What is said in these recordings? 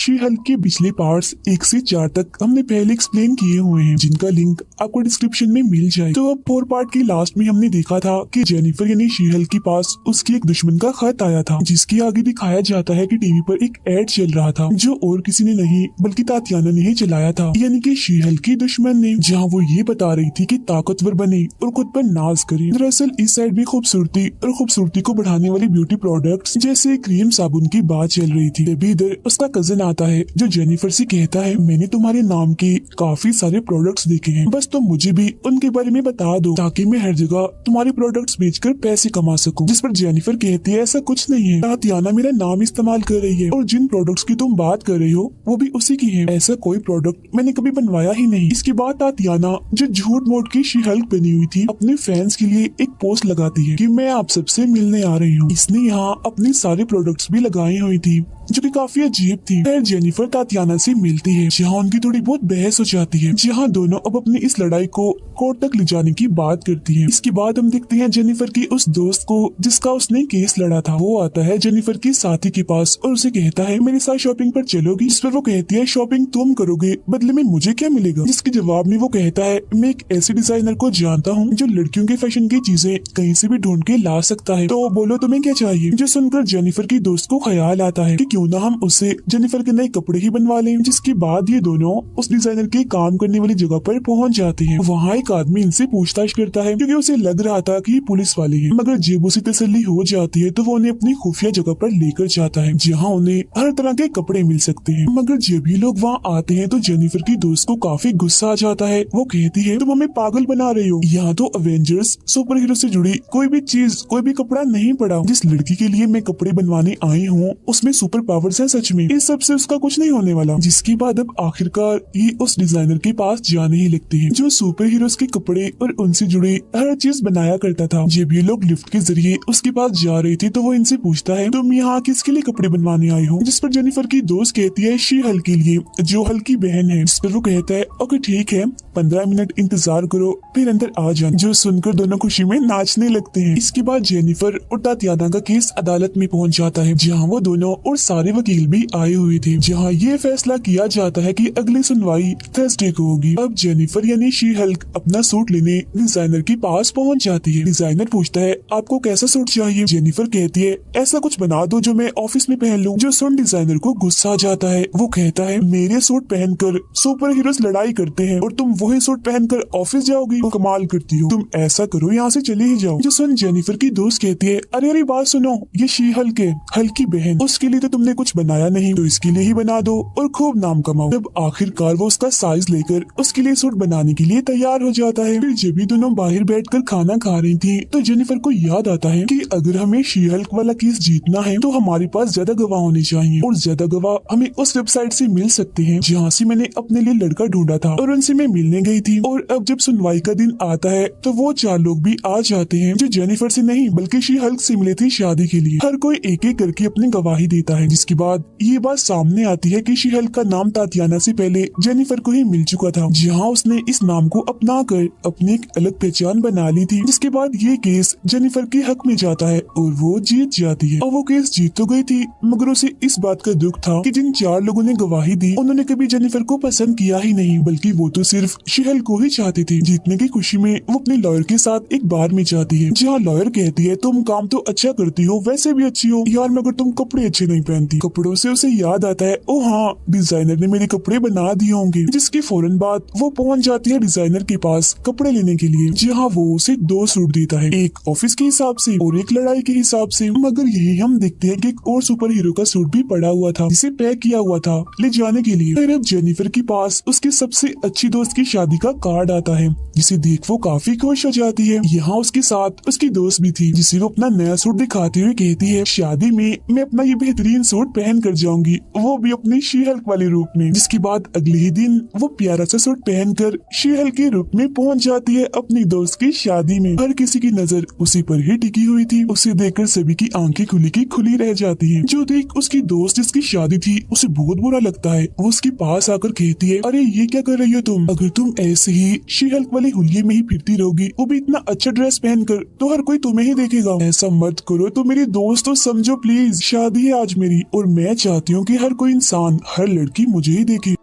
She Hulk के पिछले parts 1 से 4 तक हमने पहले एक्सप्लेन किए हुए हैं, जिनका लिंक आपको डिस्क्रिप्शन में मिल जाए। तो अब 4 पार्ट के लास्ट में हमने देखा था कि जेनिफर यानी शी हल्क के पास उसके एक दुश्मन का खत आया था, जिसके आगे दिखाया जाता है कि टीवी पर एक एड चल रहा था जो और किसी ने नहीं बल्कि तातियाना ने ही चलाया था, यानी कि शी हल्क की दुश्मन ने, जहाँ वो ये बता रही थी कि ताकतवर बने और खुद पर नाज करे। दरअसल इस साइड भी खूबसूरती और खूबसूरती को बढ़ाने वाली ब्यूटी प्रोडक्ट्स जैसे क्रीम साबुन की बात चल रही थी। तभी इधर उसका कजन आता है जो जेनिफर से कहता है, मैंने तुम्हारे नाम के काफी सारे प्रोडक्ट्स देखे हैं, बस तुम मुझे भी उनके बारे में बता दो ताकि मैं हर जगह तुम्हारे प्रोडक्ट्स बेचकर पैसे कमा सकूं। जिस पर जेनिफर कहती है, ऐसा कुछ नहीं है, तातियाना मेरा नाम इस्तेमाल कर रही है और जिन प्रोडक्ट्स की तुम बात कर रही हो वो भी उसी की है। ऐसा कोई प्रोडक्ट मैंने कभी बनवाया ही नहीं। इसके बाद तातियाना जो झूठ मूठ की शी हल्क बनी हुई थी अपने फैंस के लिए एक पोस्ट लगाती है कि मैं आप सबसे मिलने आ रही हूँ। इसने यहाँ अपनी सारी प्रोडक्ट्स भी लगाई हुई थी जो कि काफी अजीब थी। फिर जेनिफर तातियाना से मिलती है, जहाँ उनकी थोड़ी बहुत बहस हो जाती है, जहाँ दोनों अब अपनी इस लड़ाई को कोर्ट तक ले जाने की बात करती हैं। इसके बाद हम देखते हैं जेनिफर की उस दोस्त को जिसका उसने केस लड़ा था। वो आता है जेनिफर की साथी के पास और उसे कहता है, मेरे साथ शॉपिंग पर चलोगी? जिस पर वो कहती है, शॉपिंग तुम करोगे, बदले में मुझे क्या मिलेगा? जिसके जवाब में वो कहता है, मैं एक ऐसे डिजाइनर को जानता हूँ जो लड़कियों के फैशन की चीजें कहीं से भी ढूंढ के ला सकता है, तो बोलो तुम्हें क्या चाहिए? जो सुनकर जेनिफर की दोस्त को ख्याल आता है कि क्यों ना हम उससे जेनिफर के नए कपड़े ही बनवा लें। जिसके बाद ये दोनों उस डिजाइनर के काम करने वाली जगह पर पहुंच जाते हैं। वहाँ एक आदमी इनसे पूछताछ करता है क्योंकि उसे लग रहा था कि ये पुलिस वाले हैं, मगर जब उसे तसल्ली हो जाती है तो वो उन्हें अपनी खुफिया जगह पर लेकर जाता है, जहाँ उन्हें हर तरह के कपड़े मिल सकते हैं। मगर जब ये लोग वहाँ आते हैं तो जेनिफर की दोस्त को काफी गुस्सा आ जाता है। वो कहती है, तुम हमें पागल बना रही हो, यहाँ तो अवेंजर्स सुपर हीरो से जुड़ी कोई भी चीज, कोई भी कपड़ा नहीं पड़ा। जिस लड़की के लिए मैं कपड़े बनवाने आई हूँ उसमें सुपर पावर्स है, सच में इस सबसे उसका कुछ नहीं होने वाला। जिसके बाद अब आखिरकार ये उस डिजाइनर के पास जाने ही लगते हैं जो सुपर हीरोज के कपड़े और उनसे जुड़े हर चीज बनाया करता था। जब ये लोग लिफ्ट के जरिए उसके पास जा रही थी तो वो इनसे पूछता है, तुम यहाँ किसके लिए कपड़े बनवाने आई हो? जिस पर जेनिफर की दोस्त कहती है, शी हल्क के लिए, जो हल्क की बहन है। जिस पर वो कहता है, ओके ठीक है, 15 मिनट इंतजार करो फिर अंदर आ जाना। जो सुनकर दोनों खुशी में नाचने लगते हैं। इसके बाद जेनिफर और तातियाना का केस अदालत में पहुंच जाता है, जहां वो दोनों और सारे वकील भी आए हुए थे, जहां ये फैसला किया जाता है कि अगली सुनवाई थर्सडे को होगी। अब जेनिफर यानी शी हल्क अपना सूट लेने डिजाइनर के पास पहुंच जाती है। डिजाइनर पूछता है, आपको कैसा सूट चाहिए? जेनिफर कहती है, ऐसा कुछ बना दो जो मैं ऑफिस में पहन लूं। जो सुन डिजाइनर को गुस्सा आ जाता है। वो कहता है, मेरे सूट पहनकर सुपर हीरोज लड़ाई करते हैं और तुम वही सूट पहनकर ऑफिस जाओगी? वो कमाल करती हो, तुम ऐसा करो यहाँ से चले ही जाओ। जो सुन जेनिफर की दोस्त कहती है, अरे अरे बात सुनो, ये शी हल्क है, हल्क की बहन, उसके लिए तो तुमने कुछ बनाया नहीं, तो इसके लिए ही बना दो और खूब नाम कमाओ। तब आखिरकार वो उसका साइज लेकर उसके लिए सूट बनाने के लिए तैयार हो जाता है। फिर जब भी दोनों बाहर बैठकर खाना खा रही थी तो जेनिफर को याद आता है कि अगर हमें शी हल्क वाला केस जीतना है तो हमारे पास ज्यादा गवाह होने चाहिए, और ज्यादा गवाह हमें उस वेबसाइट से मिल सकते हैं जहाँ से मैंने अपने लिए लड़का ढूंढा था और उनसे मैं मिलने गई थी। और अब जब सुनवाई का दिन आता है तो वो 4 लोग भी आ जाते हैं जो जेनिफर से नहीं बल्कि शी हल्क से मिले थे शादी के लिए। हर कोई एक एक करके अपनी गवाही देता है। जिसके बाद ये बात सामने आती है कि शी हल्क का नाम तातियाना से पहले जेनिफर को ही मिल चुका था, जहाँ उसने इस नाम को अपना कर अपनी एक अलग पहचान बना ली थी। जिसके बाद ये केस जेनिफर के हक में जाता है और वो जीत जाती है। और वो केस जीत तो गई थी, मगर उसे इस बात का दुख था कि जिन 4 लोगों ने गवाही दी उन्होंने कभी जेनिफर को पसंद किया ही नहीं, बल्कि वो तो सिर्फ शी हल्क को ही चाहती थी। जीतने की खुशी में वो अपने लॉयर के साथ एक बार में जाती है, जहाँ लॉयर कहती है, तुम काम तो अच्छा करती हो, वैसे भी अच्छी हो यार, मगर तुम कपड़े अच्छे नहीं पहनती। कपड़ों से उसे याद आता है, ओ हाँ, डिजाइनर ने मेरे कपड़े बना दिए होंगे। जिसके फौरन बाद वो पहुंच जाती है डिजाइनर के पास कपड़े लेने के लिए, जहाँ वो उसे 2 सूट देता है, एक ऑफिस के हिसाब से और एक लड़ाई के हिसाब से। मगर यही हम देखते हैं कि एक और सुपर हीरो का सूट भी पड़ा हुआ था जिसे पैक किया हुआ था ले जाने के लिए। फिर अब जेनिफर के पास उसके सबसे अच्छी दोस्त की शादी का कार्ड आता है, जिसे देख वो काफी खुश हो जाती है। यहाँ उसके साथ उसकी दोस्त भी थी, जिसे वो अपना नया सूट दिखाते हुए कहती है, शादी में मैं अपना ये बेहतरीन सूट पहन कर जाऊंगी, वो भी अपनी शी हल्क वाले रूप में। जिसके बाद अगले ही दिन वो प्यारा सा सूट पहनकर शी हल्क के रूप में पहुंच जाती है अपनी दोस्त की शादी में। हर किसी की नजर उसी पर ही टिकी हुई थी। उसे देखकर सभी की आंखें खुली की खुली रह जाती हैं। जो देख उसकी दोस्त जिसकी शादी थी उसे बहुत बुरा लगता है। वो उसके पास आकर कहती है, अरे ये क्या कर रही हो तुम? अगर तुम ऐसे ही शी हल्क वाले हुलिये में ही फिरती रहोगी, वो भी इतना अच्छा ड्रेस पहनकर, तो हर कोई तुम्हें ही देखेगा। ऐसा मत करो, तो मेरी दोस्त तो समझो प्लीज, शादी है आज मेरी, थी और मैं चाहती हूँ कि हर कोई इंसान, हर लड़की मुझे ही देखे।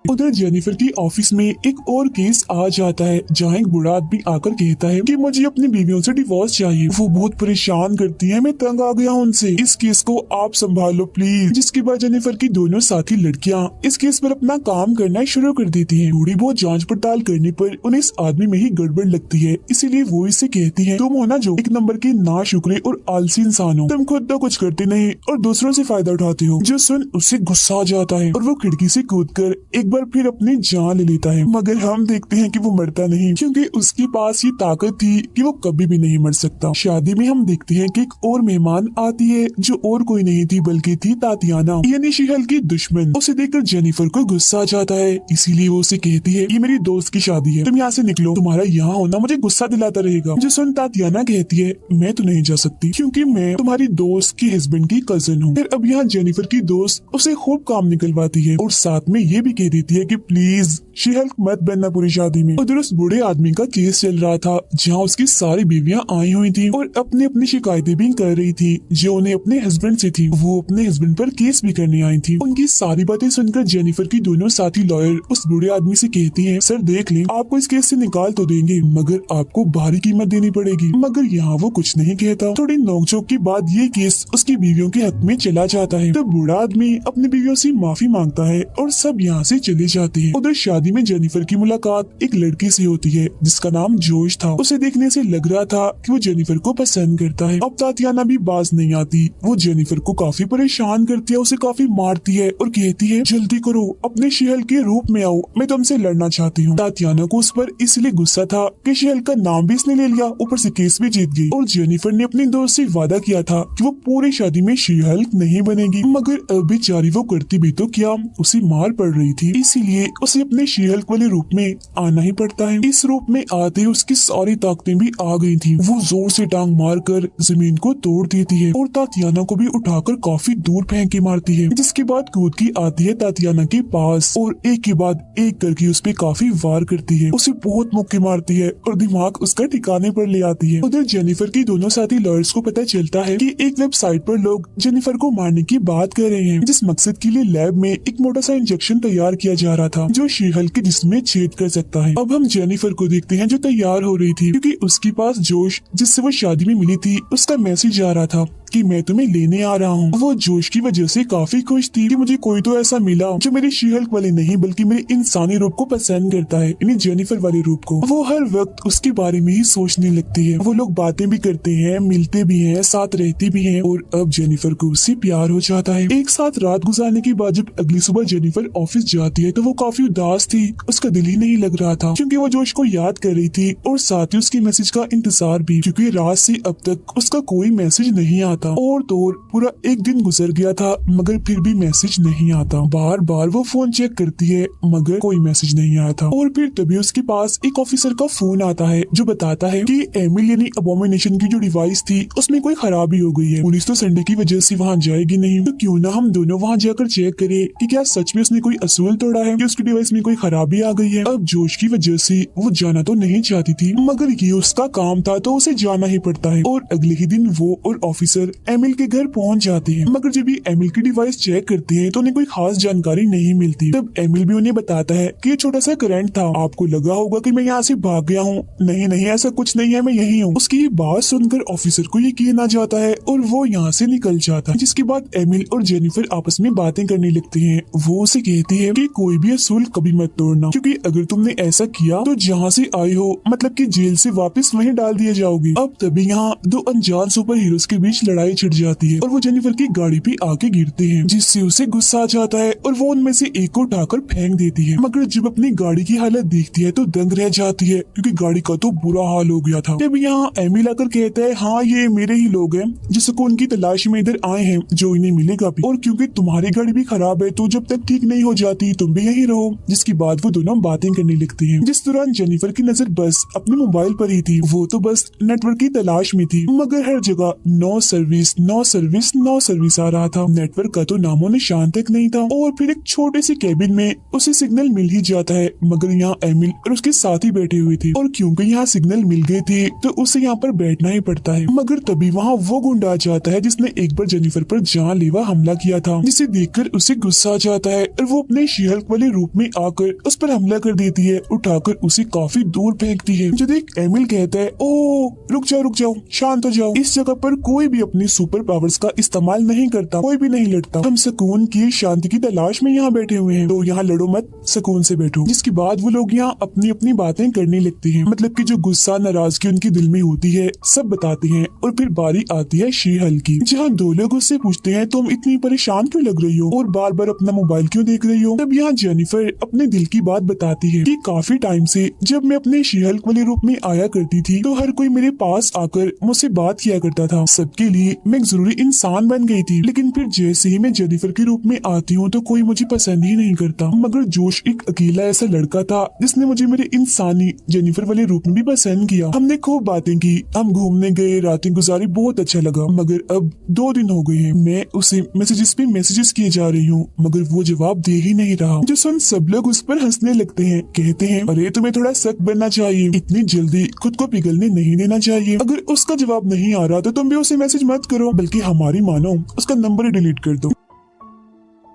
उधर जेनिफर की ऑफिस में एक और केस आ जाता है जहाँ एक बूढ़ा आदमी आकर कहता है कि मुझे अपनी बीवियों से डिवोर्स चाहिए। वो बहुत परेशान करती है, मैं तंग आ गया हूँ उनसे, इस केस को आप संभालो प्लीज। जिसके बाद जेनिफर की दोनों साथी लड़कियाँ इस केस पर अपना काम करना शुरू कर देती है। थोड़ी बहुत जांच पड़ताल करने पर उन्हें इस आदमी में ही गड़बड़ लगती है, इसीलिए वो इससे कहती है तुम हो ना जो एक नंबर के नाशुक्रे और आलसी इंसान हो, तुम खुद तो कुछ करते नहीं और दूसरों से फायदा उठाते हो। जो सुन उससे गुस्सा आ जाता है और वो खिड़की से कूदकर एक बार फिर अपनी जान ले लेता है। मगर हम देखते हैं कि वो मरता नहीं, क्योंकि उसके पास ये ताकत थी कि वो कभी भी नहीं मर सकता। शादी में हम देखते हैं कि एक और मेहमान आती है जो और कोई नहीं थी बल्कि थी तातियाना, यानी शीहल की दुश्मन। उसे देखकर जेनिफर को गुस्सा आ जाता है, इसीलिए वो उसे कहती है ये मेरी दोस्त की शादी है, तुम यहाँ से निकलो, तुम्हारा यहाँ होना मुझे गुस्सा दिलाता रहेगा। जो सुन तातियाना कहती है मैं तो नहीं जा सकती क्योंकि मैं तुम्हारी दोस्त के हस्बैंड की कजन हूँ। फिर अब यहाँ जेनिफर की दोस्त उसे खूब काम निकलवाती है और साथ में ये भी कह देती है कि प्लीज शी-हल्क मत बनना पूरी शादी में। उधर उस बूढ़े आदमी का केस चल रहा था जहाँ उसकी सारी बीवियां आई हुई थी और अपनी अपनी शिकायतें भी कर रही थी जो उन्हें अपने हस्बैंड से थी। वो अपने हस्बैंड पर केस भी करने आई थी। उनकी सारी बातें सुनकर जेनिफर की दोनों साथी लॉयर उस बूढ़े आदमी से कहती हैं सर देख लें, आपको इस केस से निकाल तो देंगे मगर आपको भारी कीमत देनी पड़ेगी। मगर यहाँ वो कुछ नहीं कहता। थोड़ी नोकझोंक के बाद ये केस उसकी बीवियों के हक में चला जाता है। तो बूढ़ा आदमी अपनी बीवियों से माफी मांगता है और सब यहाँ से चले जाते हैं। उधर शादी में जेनिफर की मुलाकात एक लड़के से होती है जिसका नाम जोश था। उसे देखने से लग रहा था कि वो जेनिफर को पसंद करता है। अब तातियाना भी बाज नहीं आती, वो जेनिफर को काफी परेशान करती है, उसे काफी मारती है और कहती है जल्दी करो, अपने शीहल के रूप में आओ, मैं तुमसे लड़ना चाहती हूँ। तातियाना को उस पर इसलिए गुस्सा था कि शीहल का नाम भी इसने ले लिया, ऊपर से केस भी जीत गई। और जेनिफर ने अपनी दोस्त से वादा किया था कि वो पूरी शादी में शी-हल्क नहीं बनेगी, मगर अब बेचारी वो करती भी तो क्या, उसे मार पड़ रही थी, इसीलिए उसे अपने शी-हल्क वाले रूप में आना ही पड़ता है। इस रूप में आते उसकी सारी ताकतें भी आ गई थी। वो जोर से टांग मारकर जमीन को तोड़ देती है और तातियाना को भी उठाकर काफी दूर फेंक के मारती है। जिसके बाद कूद की आती है तातियाना के पास और एक के बाद एक करके उस पे काफी वार करती है, उसे बहुत मुक्के मारती है और दिमाग उसका ठिकाने पर ले आती है। उधर जेनिफर की दोनों साथी लॉयर्स को पता चलता है कि एक वेबसाइट पर लोग जेनिफर को मारने की बात कर रहे हैं, जिस मकसद के लिए लैब में एक मोटा सा इंजेक्शन तैयार किया जा रहा था जो शी-हल्क के जिस्म में छेद कर सकता है। अब हम जेनिफर को देखते हैं जो तैयार हो रही थी क्योंकि उसके पास जोश जिससे वो शादी में मिली थी उसका मैसेज आ रहा था कि मैं तुम्हें लेने आ रहा हूँ। वो जोश की वजह से काफी खुश थी कि मुझे कोई तो ऐसा मिला जो मेरे शी-हल्क वाले नहीं बल्कि मेरे इंसानी रूप को पसंद करता है, यानी जेनिफर वाले रूप को। वो हर वक्त उसके बारे में ही सोचने लगती है। वो लोग बातें भी करते हैं, मिलते भी हैं, साथ रहते भी हैं और अब जेनिफर को उससे प्यार हो जाता है। एक साथ रात गुजारने के बाद जब अगली सुबह जेनिफर ऑफिस जाती है तो वो काफी उदास थी, उसका दिल ही नहीं लग रहा था क्योंकि वो जोश को याद कर रही थी और साथ ही उसके मैसेज का इंतजार भी, क्योंकि रात से अब तक उसका कोई मैसेज नहीं आता और तो पूरा एक दिन गुजर गया था मगर फिर भी मैसेज नहीं आता। बार बार वो फोन चेक करती है मगर कोई मैसेज नहीं आया था और फिर तभी उसके पास एक ऑफिसर का फोन आता है जो बताता है कि एमिल यानी अबोमिनेशन की जो डिवाइस थी उसमें कोई खराबी हो गई है। पुलिस तो संडे की वजह से वहाँ जाएगी नहीं, तो क्यों ना हम दोनों वहाँ जाकर चेक करें कि क्या सच में उसने कोई असूल तोड़ा है कि उसकी डिवाइस में कोई खराबी आ गई है। अब जोश की वजह से वो जाना तो नहीं चाहती थी मगर ये उसका काम था तो उसे जाना ही पड़ता है। और अगले ही दिन वो और ऑफिसर एमिल के घर पहुंच जाते हैं मगर जब भी एमिल की डिवाइस चेक करते हैं तो उन्हें कोई खास जानकारी नहीं मिलती। तब एमिल भी उन्हें बताता है कि ये छोटा सा करंट था, आपको लगा होगा कि मैं यहाँ से भाग गया हूँ, नहीं नहीं ऐसा कुछ नहीं है, मैं यही हूँ। उसकी ये बात सुनकर ऑफिसर को यकीन आ जाता है और वो यहाँ से निकल जाता है। जिसके बाद एमिल और जेनिफर आपस में बातें करने लगती है। वो उसे कहती है कि कोई भी असूल कभी मत तोड़ना क्योंकि अगर तुमने ऐसा किया तो जहाँ से आई हो मतलब कि जेल से वापस वहीं डाल दिए जाओगी। अब तभी यहाँ दो अनजान सुपर हीरोज के बीच लड़ाई छिड़ जाती है और वो जेनिफर की गाड़ी पे आके गिरते हैं जिससे उसे गुस्सा आ जाता है और वो उनमें से एक को उठाकर फेंक देती है। मगर जब अपनी गाड़ी की हालत देखती है तो दंग रह जाती है क्योंकि गाड़ी का तो बुरा हाल हो गया था। तब यहाँ एमिल आकर कहता है हाँ ये मेरे ही लोग हैं जिसको उनकी तलाश में इधर आए हैं जो इन्हें मिलेगा भी, और क्योंकि तुम्हारी गाड़ी भी खराब है तो जब तक ठीक नहीं हो जाती तुम भी यहीं रहो। जिसके बाद वो दोनों बातें करने लगती हैं। जिस दौरान जेनिफर की नजर बस अपने मोबाइल पर ही थी, वो तो बस नेटवर्क की तलाश में थी मगर हर जगह no service service, no service, no service आ रहा था। नेटवर्क का तो नामो निशान तक नहीं था। और फिर एक छोटे से केबिन में उसे सिग्नल मिल ही जाता है, मगर यहाँ एमिल और उसके साथी बैठे हुए थे और क्योंकि यहाँ सिग्नल मिल गए थे तो उसे यहाँ पर बैठना ही पड़ता है। मगर तभी वहाँ वो गुंडा आ जाता है जिसने एक बार जेनिफर पर जानलेवा हमला किया था, जिसे देखकर उसे गुस्सा आ जाता है और वो अपने शी-हल्क वाले रूप में आकर उस पर हमला कर देती है, उठाकर उसे काफी दूर फेंकती है। जो देख एमिल कहता है, ओ रुक जाओ, शांत हो जाओ। इस जगह पर कोई भी अपनी सुपर पावर्स का इस्तेमाल नहीं करता, कोई भी नहीं लड़ता। हम सुकून की शांति की तलाश में यहाँ बैठे हुए हैं, तो यहाँ लड़ो मत, सुकून से बैठो। जिसके बाद वो लोग यहाँ अपनी अपनी बातें करने लगते हैं, मतलब कि जो गुस्सा नाराजगी उनके दिल में होती है सब बताते हैं। और फिर बारी आती है शी-हल्क की, जहाँ दो लोग उससे पूछते हैं तुम इतनी परेशान क्यों लग रही हो और बार बार अपना मोबाइल क्यों देख रही हो। तब यहाँ जेनिफर अपने दिल की बात बताती है कि काफी टाइम से जब मैं अपने शी-हल्क वाले रूप में आया करती थी तो हर कोई मेरे पास आकर मुझसे बात किया करता था, सबके लिए मैं एक जरूरी इंसान बन गई थी। लेकिन फिर जैसे ही मैं जेनिफर के रूप में आती हूँ तो कोई मुझे पसंद ही नहीं करता। मगर जोश एक अकेला ऐसा लड़का था जिसने मुझे मेरे इंसानी जेनिफर वाले रूप में भी पसंद किया। हमने खूब बातें की, हम घूमने गए, रातें गुजारी, बहुत अच्छा लगा। मगर अब 2 दिन हो गए हैं, मैं उसे मैसेजेस पे मैसेजेस किए जा रही हूँ मगर वो जवाब दे ही नहीं रहा। जो सुन सब लोग उस पर हंसने लगते हैं, कहते हैं अरे तुम्हें थोड़ा सख्त बनना चाहिए, इतनी जल्दी खुद को पिघलने नहीं देना चाहिए। अगर उसका जवाब नहीं आ रहा तो तुम भी उसे मैसेज मत करो, बल्कि हमारी मानो उसका नंबर ही डिलीट कर दो।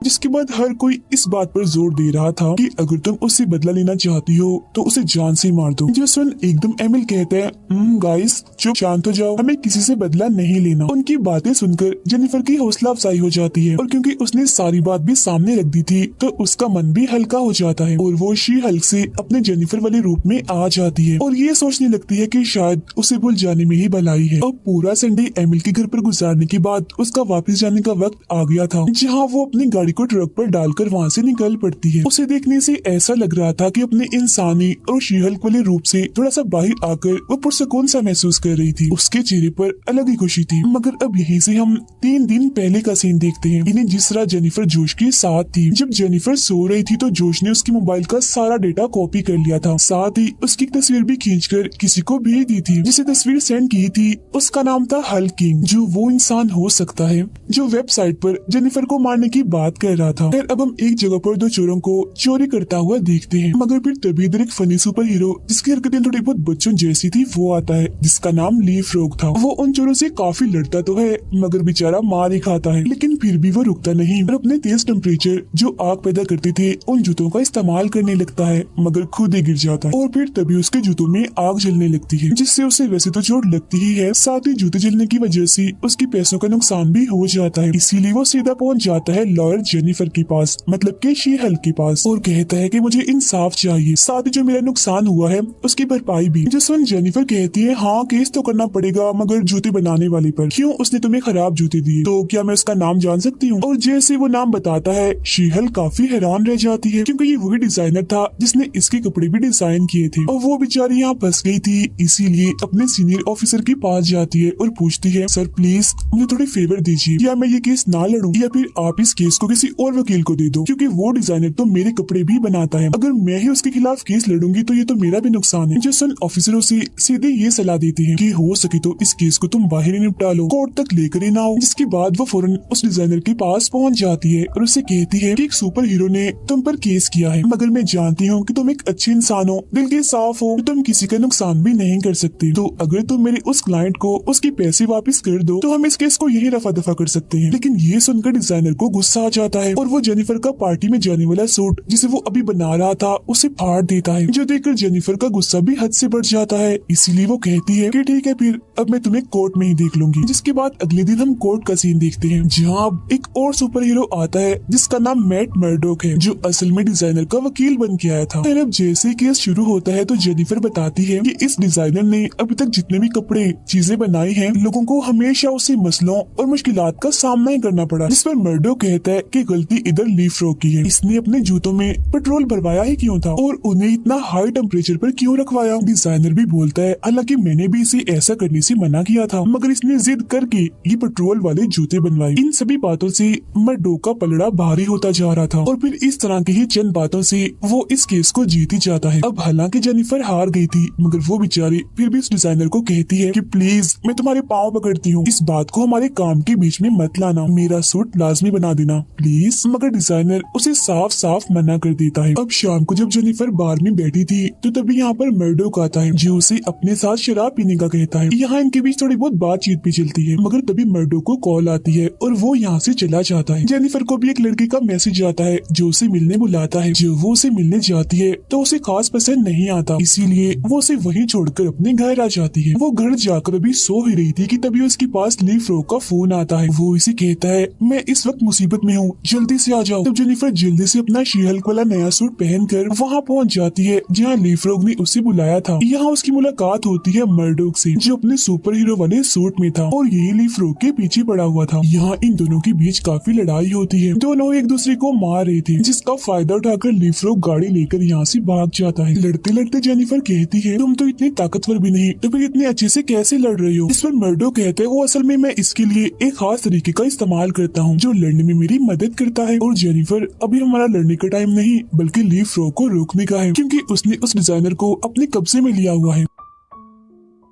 जिसके बाद हर कोई इस बात पर जोर दे रहा था कि अगर तुम उससे बदला लेना चाहती हो तो उसे जान से मार दो। जो सुन एकदम एमिल कहता है गाइस चुप, शांत हो जाओ, हमें किसी से बदला नहीं लेना। उनकी बातें सुनकर जेनिफर की हौसला अफजाई हो जाती है और क्योंकि उसने सारी बात भी सामने रख दी थी तो उसका मन भी हल्का हो जाता है और वो शी-हल्क से अपने जेनिफर वाले रूप में आ जाती है और ये सोचने लगती है कि शायद उसे भूल जाने में ही भलाई है। और पूरा संडे एमिल के घर पर गुजारने के बाद उसका वापस जाने का वक्त आ गया था, जहाँ वो अपनी गाड़ी को ट्रक पर डालकर वहाँ से निकल पड़ती है। उसे देखने से ऐसा लग रहा था कि अपने इंसानी और शी-हल्क वाले रूप से थोड़ा सा बाहर आकर वो पुरसकून सा महसूस कर रही थी। उसके चेहरे पर अलग ही खुशी थी। मगर अब यहीं से हम 3 दिन पहले का सीन देखते हैं, इन्हें जिस तरह जेनिफर जोश के साथ थी। जब जेनिफर सो रही थी तो जोश ने उसके मोबाइल का सारा डेटा कॉपी कर लिया था, साथ ही उसकी एक तस्वीर भी खींचकर किसी को भेज दी थी। जिसे तस्वीर सेंड की थी उसका नाम था हल्क किंग, जो वो इंसान हो सकता है जो वेबसाइट पर जेनिफर को मारने की बात कर रहा था। फिर अब हम एक जगह पर 2 चोरों को चोरी करता हुआ देखते हैं, मगर फिर तभी इधर एक फनी सुपर हीरो जिसकी हरकतें थोड़ी बहुत बच्चों जैसी थी वो आता है, जिसका नाम ली फ्रॉग था। वो उन चोरों से काफी लड़ता तो है मगर बेचारा मार ही खाता है, लेकिन फिर भी वो रुकता नहीं और अपने तेज टेम्परेचर जो आग पैदा करते थे उन जूतों का इस्तेमाल करने लगता है, मगर खुद ही गिर जाता है। और फिर तभी उसके जूतों में आग जलने लगती है, जिससे उसे वैसे तो चोट लगती ही है, साथ ही जूते जलने की वजह से उसके पैसों का नुकसान भी हो जाता है। इसीलिए वो सीधा पहुंच जाता है लॉयर जेनिफर के पास, मतलब कि शी-हल्क के पास, और कहता है कि मुझे इंसाफ चाहिए, साथ ही जो मेरा नुकसान हुआ है उसकी भरपाई भी। जो सुन जेनिफर कहती है हाँ केस तो करना पड़ेगा, मगर जूते बनाने वाले पर क्यों, उसने तुम्हें खराब जूते दिए, तो क्या मैं उसका नाम जान सकती हूँ। और जैसे वो नाम बताता है शी-हल्क काफी हैरान रह जाती है, क्योंकि ये वही डिजाइनर था जिसने इसके कपड़े भी डिजाइन किए थे। और वो बेचारी यहाँ फंस गई थी, इसीलिए अपने सीनियर ऑफिसर के पास जाती है और पूछती है सर प्लीज मुझे थोड़ी फेवर दीजिए, या मैं ये केस ना लड़ूं या फिर आप इस केस को किसी और वकील को दे दो, क्योंकि वो डिजाइनर तो मेरे कपड़े भी बनाता है। अगर मैं ही उसके खिलाफ केस लड़ूंगी तो ये तो मेरा भी नुकसान है। जो सन ऑफिसरों से सीधे ये सलाह देती है कि हो सके तो इस केस को तुम बाहर ही निपटा लो, कोर्ट तक लेकर ही ना हो। जिसके बाद वो फौरन उस डिजाइनर के पास पहुंच जाती है और उसे कहती है कि एक सुपर हीरो ने तुम पर केस किया है, मगर मैं जानती हूँ कि तुम एक अच्छे इंसान हो, दिल के साफ हो, तो तुम किसी का नुकसान भी नहीं कर सकते। तो अगर तुम मेरे उस क्लाइंट को उसके पैसे वापस कर दो तो हम इस केस को यही रफा दफा कर सकते हैं। लेकिन ये सुनकर डिजाइनर को गुस्सा आ जाता है और वो जेनिफर का पार्टी में जाने वाला सूट जिसे वो अभी बना रहा था उसे फाड़ देता है, जो देखकर जेनिफर का गुस्सा भी हद से बढ़ जाता है। इसीलिए वो कहती है कि ठीक है फिर अब मैं तुम्हें कोर्ट में ही देख लूंगी। जिसके बाद अगले दिन हम कोर्ट का सीन देखते हैं, जहाँ एक और सुपर हीरो आता है जिसका नाम मैट मर्डोक है, जो असल में डिजाइनर का वकील बन के आया था। फिर अब जैसे ही केस शुरू होता है तो जेनिफर बताती है कि इस डिजाइनर ने अभी तक जितने भी कपड़े चीजें बनाई हैं लोगों को हमेशा उसे मसलों और मुश्किलात का सामना ही करना पड़ा। जिस पर मर्डोक कहता है कि गलती इधर लीफ रॉक की है। इसने अपने जूतों में पेट्रोल भरवाया ही क्यों था और उन्हें इतना हाई टेम्परेचर पर क्यों रखवाया। डिजाइनर भी बोलता है हालांकि मैंने भी इसे ऐसा करने से मना किया था, मगर इसने जिद करके ये पेट्रोल वाले जूते बनवाए। इन सभी बातों से मर्डो का पलड़ा भारी होता जा रहा था और फिर इस तरह की ही चंद बातों से वो इस केस को जीत ही जाता है। अब हालांकि जेनिफर हार गई थी, मगर वो बेचारी फिर भी उस डिजाइनर को कहती है कि प्लीज मैं तुम्हारे पाँव पकड़ती हूँ, इस बात को हमारे काम के बीच में मत लाना, मेरा सूट लाजमी बना देना प्लीज। मगर डिजाइनर उसे साफ साफ मना कर देता है। अब शाम को जब जेनिफर बार में बैठी थी तो तभी यहाँ पर मर्डोक आता है जो उसे अपने साथ शराब पीने का कहता है। यहाँ इनके बीच थोड़ी बहुत बातचीत भी चलती है, मगर तभी मर्डोक को कॉल आती है और वो यहाँ से चला जाता है। जेनिफर को भी एक लड़के का मैसेज आता है जो उसे मिलने बुलाता है। जो वो उसे मिलने जाती है तो उसे खास पसंद नहीं आता, इसीलिए वो उसे वहीं छोड़कर अपने घर आ जाती है। वो घर जाकर अभी सो ही रही थी कि तभी उसके पास लीफ रॉक का फोन आता है। वो इसे कहता है मैं इस वक्त मुसीबत में हूँ, जल्दी से आ जाओ। तब जेनिफर जल्दी से अपना शी हल्क वाला नया सूट पहनकर वहाँ पहुँच जाती है जहाँ लीफ रॉक ने उसे बुलाया था। यहाँ उसकी मुलाकात होती है मर्डोक से जो अपने सुपर हीरो वाले सूट में था और यही लीफ रॉक के पीछे पड़ा हुआ था। यहाँ इन दोनों के बीच काफी लड़ाई होती है, दोनों एक दूसरे को मार रहे थे, जिसका फायदा उठाकर लीफ रॉक गाड़ी लेकर यहाँ से भाग जाता है। लड़ते लड़ते जेनिफर कहती है तुम तो इतनी ताकतवर भी नहीं, तो फिर इतने अच्छे से कैसे लड़ रही हो। इस पर मर्डोक कहते हैं वो असल में मैं इसके लिए एक खास तरीके का इस्तेमाल करता हूँ जो लड़ने में मेरी मदद करता है। और जेनिफर अभी हमारा लड़ने का टाइम नहीं बल्कि लीफ रॉक को रोकने का है, क्योंकि उसने उस डिजाइनर को अपने कब्जे में लिया हुआ है।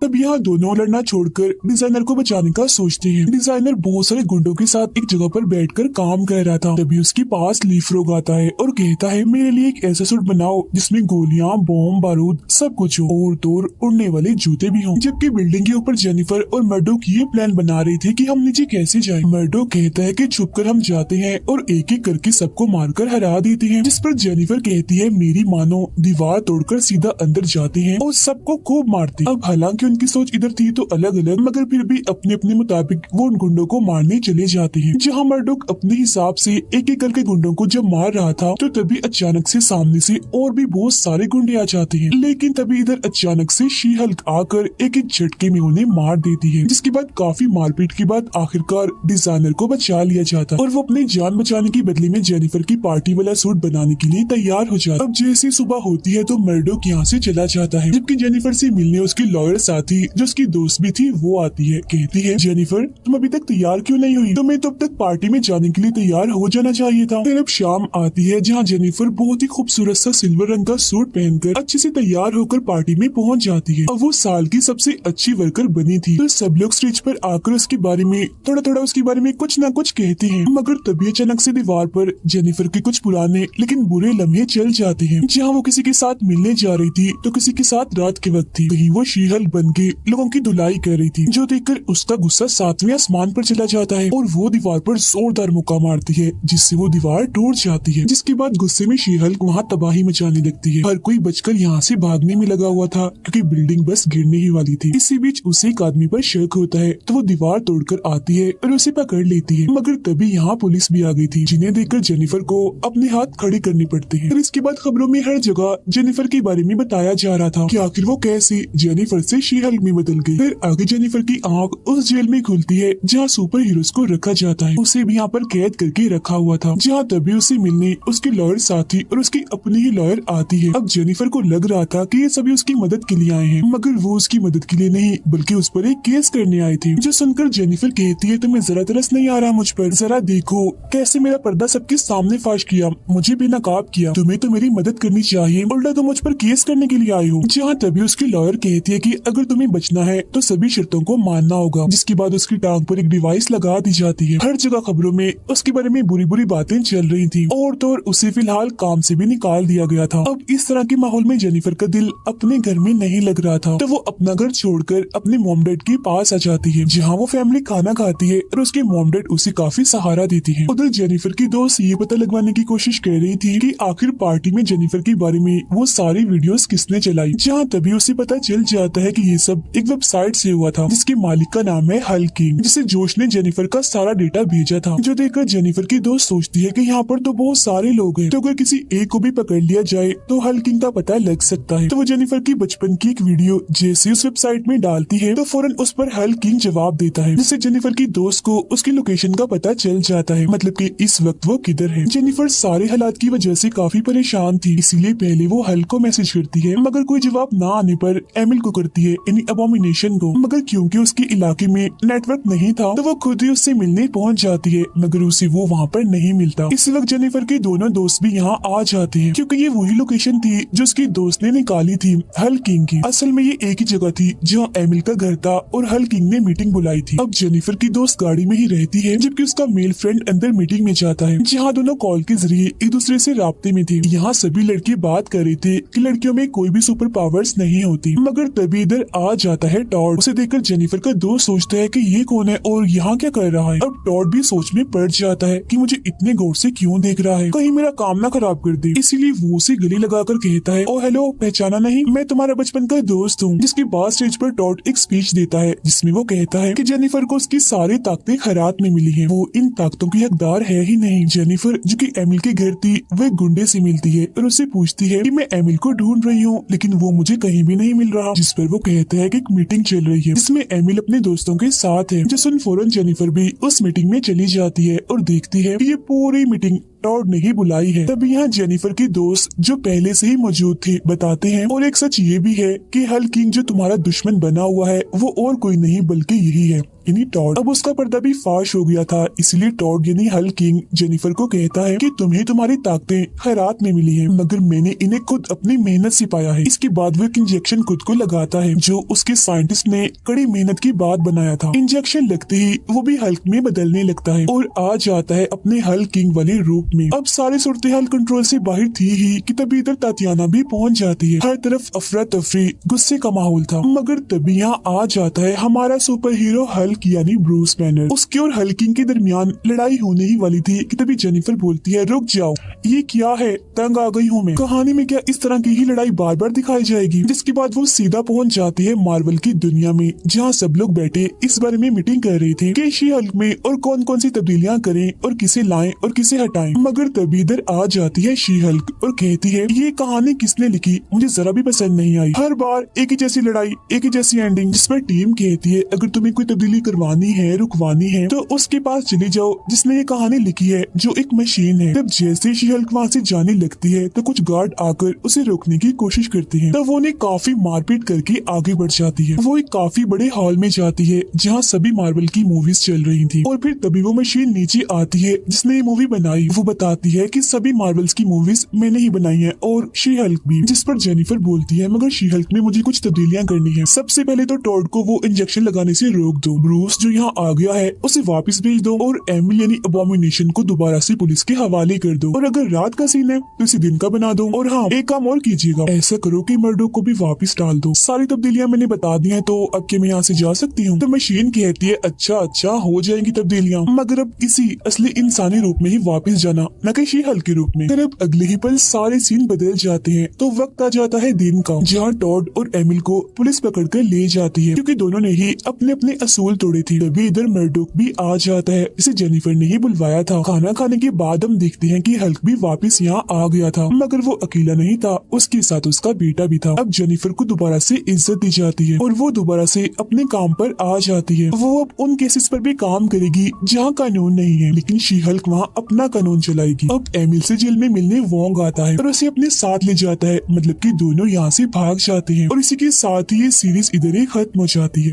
तब यहाँ दोनों लड़ना छोड़कर डिजाइनर को बचाने का सोचते हैं। डिजाइनर बहुत सारे गुंडों के साथ एक जगह पर बैठकर काम कर रहा था। तभी उसके पास लीफ रॉक आता है और कहता है मेरे लिए एक ऐसा सूट बनाओ जिसमें गोलियां, बॉम्ब, बारूद सब कुछ हो और दूर उड़ने वाले जूते भी हों। जबकि बिल्डिंग के ऊपर जेनिफर और मर्डोक ये प्लान बना रहे थे कि हम नीचे कैसे जाएं। मर्डोक कहता है कि छुपकर हम जाते हैं और एक एक करके सबको मारकर हरा देते हैं, जिस पर जेनिफर कहती है मेरी मानो दीवार तोड़कर सीधा अंदर जाते हैं और सबको खूब मारते। अब हालांकि उनकी सोच इधर थी तो अलग अलग, मगर फिर भी अपने अपने मुताबिक वो उन गुंडों को मारने चले जाते हैं। जहां मर्डोक अपने हिसाब से एक एक करके गुंडों को जब मार रहा था तो तभी अचानक से सामने से और भी बहुत सारे गुंडे आ जाते हैं। लेकिन तभी इधर अचानक से शी हल्क आकर एक एक झटके में उन्हें मार देती है, जिसके बाद काफी मारपीट के बाद आखिरकार डिजाइनर को बचा लिया जाता है और वो अपनी जान बचाने के बदले में जेनिफर की पार्टी वाला सूट बनाने के लिए तैयार हो जाता है। अब जैसे सुबह होती है तो मर्डोक यहाँ से चला जाता है, जबकि जेनिफर से मिलने उसकी लॉयर साथी जो उसकी दोस्त भी थी वो आती है। कहती है जेनिफर तुम अभी तक तैयार क्यों नहीं हुई, तुम्हें तो अब तक पार्टी में जाने के लिए तैयार हो जाना चाहिए था। फिर अब शाम आती है जहाँ जेनिफर बहुत ही खूबसूरत सा सिल्वर रंग का सूट पहनकर अच्छे से तैयार होकर पार्टी में पहुँच जाती है। अब वो साल की सबसे अच्छी वर्कर बनी थी, तो सब लोग स्टेज पर आकर उसके बारे में थोड़ा थोड़ा उसके बारे में कुछ न कुछ कहते हैं। मगर तभी अचानक से दीवार पर जेनिफर के कुछ पुराने लेकिन बुरे लम्हे चल जाते हैं। जहाँ वो किसी के साथ मिलने जा रही थी तो किसी के साथ रात के वक्त थी, कहीं वो शी हल्क बन के लोगों की धुलाई कर रही थी, जो देखकर उसका गुस्सा 7वें आसमान पर चला जाता है और वो दीवार पर जोरदार मुक्का मारती है, जिससे वो दीवार टूट जाती है। जिसके बाद गुस्से में शी हल्क वहाँ तबाही मचाने लगती है। हर कोई बचकर यहाँ से भागने में लगा हुआ था क्योंकि बिल्डिंग बस गिरने ही वाली थी। इसी बीच उसे एक आदमी पर शक होता है तो वो दीवार तोड़कर आती है और उसे पकड़ लेती है। मगर तभी यहाँ पुलिस भी आ गई थी, जिन्हें देखकर जेनिफर को अपने हाथ खड़े करने पड़ते हैं। और इसके बाद खबरों में हर जगह जेनिफर के बारे में बताया जा रहा था कि आखिर वो कैसे जेनिफर से शी हल्क में बदल गई। फिर आगे जेनिफर की आंख उस जेल में खुलती है जहाँ सुपर हीरोज को रखा जाता है। उसे भी यहाँ पर कैद करके रखा हुआ था, जहाँ तभी उसे मिलने उसके लॉयर साथी और उसकी अपनी ही लॉयर आती है। अब जेनिफर को लग रहा था कि ये सभी उसकी मदद के लिए आए हैं, मगर वो उसकी मदद के लिए नहीं बल्कि उस पर एक केस करने आए थे। जो सुनकर जेनिफर कहती है तुम्हें जरा तरस नहीं आ रहा मुझ पर, जरा देखो कैसे मेरा पर्दा सबके सामने फाश किया, मुझे बेनकाब किया, तुम्हें तो मेरी मदद करनी चाहिए, उल्टा तुम मुझ पर केस करने के लिए आए हो। जहाँ तभी उसकी लॉयर कहती है कि अगर तुम्हें बचना है तो सभी शर्तों को मानना होगा। जिसके बाद उसकी टांग पर एक डिवाइस लगा दी जाती है। हर जगह खबरों में उसके बारे में बुरी बुरी बातें चल रही थी और तो और उसे फिलहाल काम से भी निकाल दिया गया था। अब इस तरह के माहौल में जेनिफर का दिल अपने घर में नहीं लग रहा था, तो वो अपना घर छोड़कर अपने मॉम डैड के पास आ जाती है, जहाँ वो फैमिली खाना खाती है और उसके मॉम डैड उसे काफी सहारा देती है। उधर जेनिफर की दोस्त ये पता लगवाने की कोशिश कर रही थी कि आखिर पार्टी में जेनिफर के बारे में वो सारी वीडियोस किसने चलाई। जहाँ तभी उसे पता चल जाता है कि ये सब एक वेबसाइट से हुआ था जिसके मालिक का नाम है हल्क किंग, जिसे जोश ने जेनिफर का सारा डेटा भेजा था। जो देखकर जेनिफर की दोस्त सोचती है कि यहाँ पर तो बहुत सारे लोग हैं, तो अगर किसी एक को भी पकड़ लिया जाए तो हल्क किंग का पता लग सकता है। तो वो जेनिफर की बचपन की एक वीडियो जैसे उस वेबसाइट में डालती है तो फौरन उस पर हल्क किंग जवाब देता है, जिससे जेनिफर की दोस्त को उसकी लोकेशन का पता चल जाता है, मतलब कि इस वक्त वो किधर है। जेनिफर सारे हालात की वजह से काफी परेशान थी, इसीलिए पहले वो हल्क को मैसेज करती है, मगर कोई जवाब ना आने पर एमिल को करती है, यानी अबोमिनेशन को। मगर क्योंकि उसके इलाके में नेटवर्क नहीं था तो वो खुद ही उससे मिलने पहुंच जाती है, मगर उसे वो वहाँ पर नहीं मिलता। इस वक्त जेनिफर के दोनों दोस्त भी यहाँ आ जाते हैं, क्योंकि ये वही लोकेशन थी जो उसकी दोस्त ने निकाली थी हल्क किंग की। असल में ये एक ही जगह थी जहाँ एमिल का घर था और हल्क किंग ने मीटिंग बुलाई थी। अब जेनिफर की दोस्त गाड़ी में ही रहती है, जबकि उसका मेल फ्रेंड अंदर मीटिंग में जाता है, जहाँ दोनों कॉल के जरिए एक दूसरे से राब्ते में थे। यहाँ सभी लड़के बात कर रहे थे कि लड़कियों में कोई भी सुपर पावर्स नहीं होती, मगर तभी इधर आ जाता है टॉड। उसे देखकर जेनिफर का दोस्त सोचता है कि ये कौन है और यहाँ क्या कर रहा है। अब टॉड भी सोच में पड़ जाता है कि मुझे इतने गौर से क्यों देख रहा है, कहीं मेरा काम ना खराब कर दे। इसीलिए वो उसे गले लगाकर कहता है, ओ हेलो, पहचाना नहीं, मैं तुम्हारा बचपन का दोस्त हूँ। जिसके बाद स्टेज पर टॉड एक स्पीच देता है जिसमें वो कहता है कि जेनिफर को उसकी सारी ताकतें खैरात में मिली है, वो इन ताकतों की हकदार है ही नहीं। जेनिफर जो कि एमिल के घर थी वो एक गुंडे से मिलती है और उससे पूछती है कि मैं एमिल को ढूंढ रही हूँ, लेकिन वो मुझे कहीं भी नहीं मिल रहा। जिस पर वो कहता है कि एक मीटिंग चल रही है जिसमें एमिल अपने दोस्तों के साथ है। जो सुन फौरन जेनिफर भी उस मीटिंग में चली जाती है और देखती है कि ये पूरी मीटिंग टॉड ने ही बुलाई है। तभी यहाँ जेनिफर की दोस्त जो पहले से ही मौजूद थे बताते हैं, और एक सच ये भी है कि हल्क किंग जो तुम्हारा दुश्मन बना हुआ है वो और कोई नहीं बल्कि यही है, यानी टॉड। अब उसका पर्दा भी फाश हो गया था, इसलिए टॉड यानी हल्क किंग जेनिफर को कहता है कि तुम्हें तुम्हारी ताकतें खैरात में मिली है, मगर मैंने इन्हें खुद अपनी मेहनत से पाया है। इसके बाद वो एक इंजेक्शन खुद को लगाता है जो उसके साइंटिस्ट ने कड़ी मेहनत के बाद बनाया था। इंजेक्शन लगते ही वो भी हल्क में बदलने लगता है और आ जाता है अपने हल्क किंग वाले रूप में। अब सारे सूरत हाल कंट्रोल से बाहर थी ही कि तभी इधर तातियाना भी पहुंच जाती है। हर तरफ अफरा तफरी, गुस्से का माहौल था, मगर तभी यहाँ आ जाता है हमारा सुपर हीरो हल्क यानी ब्रूस बैनर। उसके और हल्क किंग के दरमियान लड़ाई होने ही वाली थी कि तभी जेनिफर बोलती है, रुक जाओ, ये क्या है, तंग आ गई हूँ मैं। कहानी में क्या इस तरह की ही लड़ाई बार बार दिखाई जाएगी? जिसके बाद वो सीधा पहुंच जाती है मार्वल की दुनिया में, जहाँ सब लोग बैठे इस बारे में मीटिंग कर रहे थे कि शी हल्क में और कौन कौन सी तब्दीलियां करें और किसे लाएं और किसे हटाएं। मगर तभी इधर आ जाती है शी हल्क और कहती है, ये कहानी किसने लिखी, मुझे जरा भी पसंद नहीं आई। हर बार एक ही जैसी लड़ाई, एक ही जैसी एंडिंग। जिस पर टीम कहती है, अगर तुम्हें कोई तब्दीली करवानी है, रुकवानी है, तो उसके पास चली जाओ जिसने ये कहानी लिखी है, जो एक मशीन है। तब जैसे शी हल्क वहाँ से जाने लगती है तो कुछ गार्ड आकर उसे रोकने की कोशिश करते हैं, तब वो उन्हें काफी मारपीट करके आगे बढ़ जाती है। वो एक काफी बड़े हॉल में जाती है जहाँ सभी मार्वल की मूवीज चल रही थी, और फिर तभी वो मशीन नीचे आती है जिसने ये मूवी बनाई। वो बताती है कि सभी मार्वल्स की मूवीज मैंने ही बनाई है और शी हल्क भी। जिस पर जेनिफर बोलती है, मगर शी हल्क में मुझे कुछ तब्दीलियां करनी है। सबसे पहले तो टॉड को वो इंजेक्शन लगाने से रोक दो, ब्रूस जो यहाँ आ गया है उसे वापस भेज दो, और एमिल यानी अबोमिनेशन को दोबारा से पुलिस के हवाले कर दो, और अगर रात का सीन है तो इसे दिन का बना दो। और हाँ, एक काम और कीजिएगा, ऐसा करो कि मर्डो को भी वापस डाल दो। सारी तब्दीलियां मैंने बता दी है, तो अब के मैं यहाँ से जा सकती हूँ? तो मशीन कहती है, अच्छा अच्छा, हो जाएंगी तब्दीलियां, मगर अब इसी असली इंसानी रूप में ही वापस जाना, न कि शी हल्क के रूप में। फिर अब अगले ही पल सारे सीन बदल जाते हैं, तो वक्त आ जाता है दिन का, जहाँ टॉड और एमिल को पुलिस पकड़ कर ले जाती है, क्योंकि दोनों ने ही अपने अपने असूल तोड़े थे। तभी इधर मर्डोक भी आ जाता है, इसे जेनिफर ने ही बुलवाया था। खाना खाने के बाद हम देखते हैं कि हल्क भी वापस यहाँ आ गया था, मगर वो अकेला नहीं था, उसके साथ उसका बेटा भी था। अब जेनिफर को दोबारा से इज्जत दी जाती है और वो दोबारा से अपने काम पर आ जाती है। वो अब उन केसेस पर भी काम करेगी जहाँ कानून नहीं है, लेकिन शी हल्क वहाँ अपना कानून चलाएगी। अब एमिल से जेल में मिलने वोंग आता है और उसे अपने साथ ले जाता है, मतलब कि दोनों यहाँ से भाग जाते हैं, और इसी के साथ ही ये सीरीज इधर ही खत्म हो जाती है।